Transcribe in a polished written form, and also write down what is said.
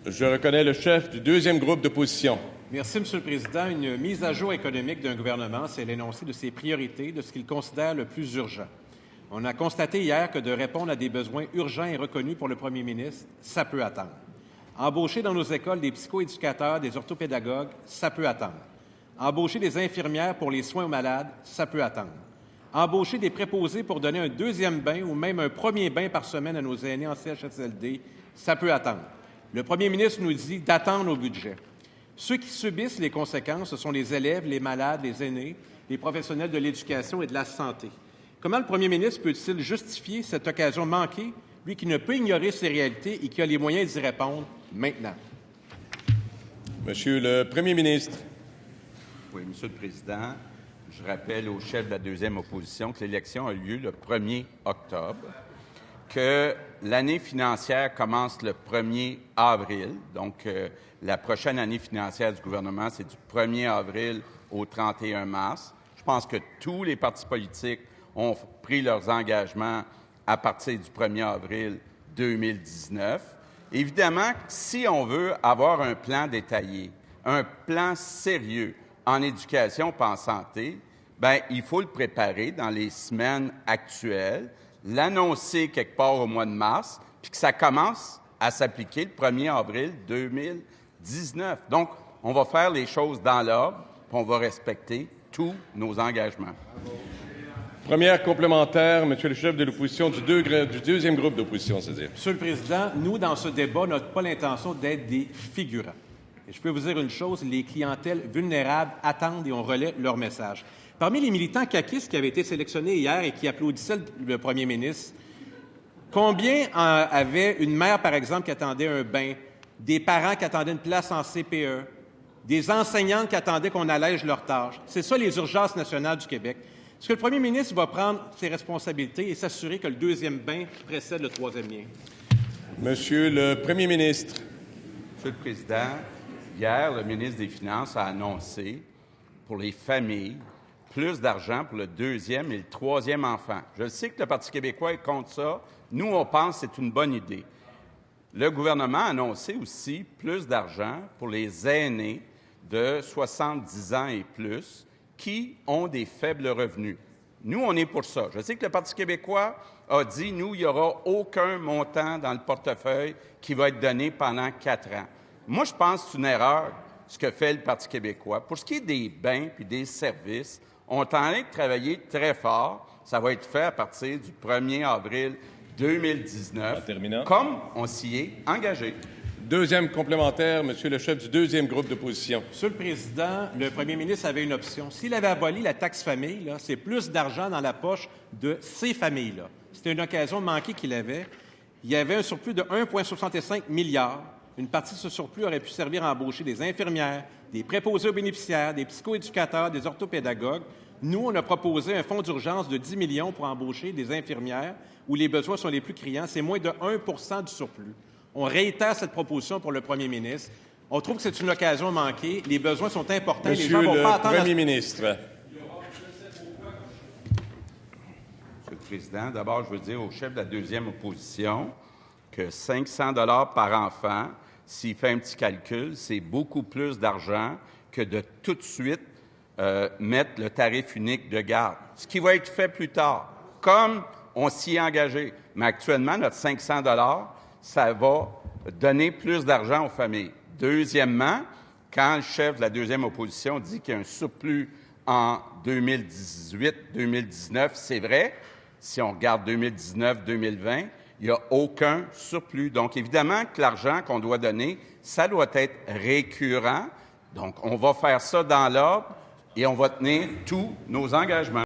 Je reconnais le chef du deuxième groupe d'opposition. Merci, M. le Président. Une mise à jour économique d'un gouvernement, c'est l'énoncé de ses priorités, de ce qu'il considère le plus urgent. On a constaté hier que de répondre à des besoins urgents et reconnus pour le premier ministre, ça peut attendre. Embaucher dans nos écoles des psychoéducateurs, des orthopédagogues, ça peut attendre. Embaucher des infirmières pour les soins aux malades, ça peut attendre. Embaucher des préposés pour donner un deuxième bain ou même un premier bain par semaine à nos aînés en CHSLD, ça peut attendre. Le premier ministre nous dit d'attendre au budget. Ceux qui subissent les conséquences, ce sont les élèves, les malades, les aînés, les professionnels de l'éducation et de la santé. Comment le premier ministre peut-il justifier cette occasion manquée, lui qui ne peut ignorer ces réalités et qui a les moyens d'y répondre maintenant? Monsieur le premier ministre. Oui, Monsieur le Président, je rappelle au chef de la deuxième opposition que l'élection a lieu le 1er octobre, que l'année financière commence le 1er avril. Donc, la prochaine année financière du gouvernement, c'est du 1er avril au 31 mars. Je pense que tous les partis politiques ont pris leurs engagements à partir du 1er avril 2019. Évidemment, si on veut avoir un plan détaillé, un plan sérieux en éducation et en santé, bien, il faut le préparer dans les semaines actuelles, l'annoncer quelque part au mois de mars, puis que ça commence à s'appliquer le 1er avril 2019. Donc, on va faire les choses dans l'ordre, puis on va respecter tous nos engagements. Première complémentaire, Monsieur le chef de l'opposition du deuxième groupe d'opposition, c'est-à-dire. Monsieur le Président, nous, dans ce débat, n'avons pas l'intention d'être des figurants. Et je peux vous dire une chose, les clientèles vulnérables attendent et on relaie leur message. Parmi les militants caquistes qui avaient été sélectionnés hier et qui applaudissaient le premier ministre, combien avaient une mère, par exemple, qui attendait un bain, des parents qui attendaient une place en CPE, des enseignantes qui attendaient qu'on allège leurs tâches? C'est ça, les urgences nationales du Québec. Est-ce que le premier ministre va prendre ses responsabilités et s'assurer que le deuxième bain précède le troisième lien? Monsieur le premier ministre. Monsieur le Président, hier, le ministre des Finances a annoncé pour les familles plus d'argent pour le deuxième et le troisième enfant. Je sais que le Parti québécois est contre ça. Nous, on pense que c'est une bonne idée. Le gouvernement a annoncé aussi plus d'argent pour les aînés de 70 ans et plus qui ont des faibles revenus. Nous, on est pour ça. Je sais que le Parti québécois a dit, nous, il n'y aura aucun montant dans le portefeuille qui va être donné pendant 4 ans. Moi, je pense que c'est une erreur, ce que fait le Parti québécois. Pour ce qui est des bains et des services, on est en train de travailler très fort. Ça va être fait à partir du 1er avril 2019, comme on s'y est engagé. Deuxième complémentaire, Monsieur le chef du deuxième groupe d'opposition. Monsieur le Président, le premier ministre avait une option. S'il avait aboli la taxe famille, c'est plus d'argent dans la poche de ces familles-là. C'était une occasion manquée qu'il avait. Il y avait un surplus de 1,65 milliard. Une partie de ce surplus aurait pu servir à embaucher des infirmières, des préposés aux bénéficiaires, des psychoéducateurs, des orthopédagogues. Nous, on a proposé un fonds d'urgence de 10 millions pour embaucher des infirmières où les besoins sont les plus criants. C'est moins de 1 du surplus. On réitère cette proposition pour le premier ministre. On trouve que c'est une occasion manquée. Les besoins sont importants. Monsieur les gens vont pas attendre. Monsieur le premier ministre. Monsieur le Président, d'abord, je veux dire au chef de la deuxième opposition que 500 $ par enfant, s'il fait un petit calcul, c'est beaucoup plus d'argent que de tout de suite mettre le tarif unique de garde, ce qui va être fait plus tard, comme on s'y est engagé. Mais actuellement, notre 500 $, ça va donner plus d'argent aux familles. Deuxièmement, quand le chef de la deuxième opposition dit qu'il y a un surplus en 2018-2019, c'est vrai. Si on regarde 2019-2020, il n'y a aucun surplus. Donc, évidemment que l'argent qu'on doit donner, ça doit être récurrent. Donc, on va faire ça dans l'ordre et on va tenir tous nos engagements.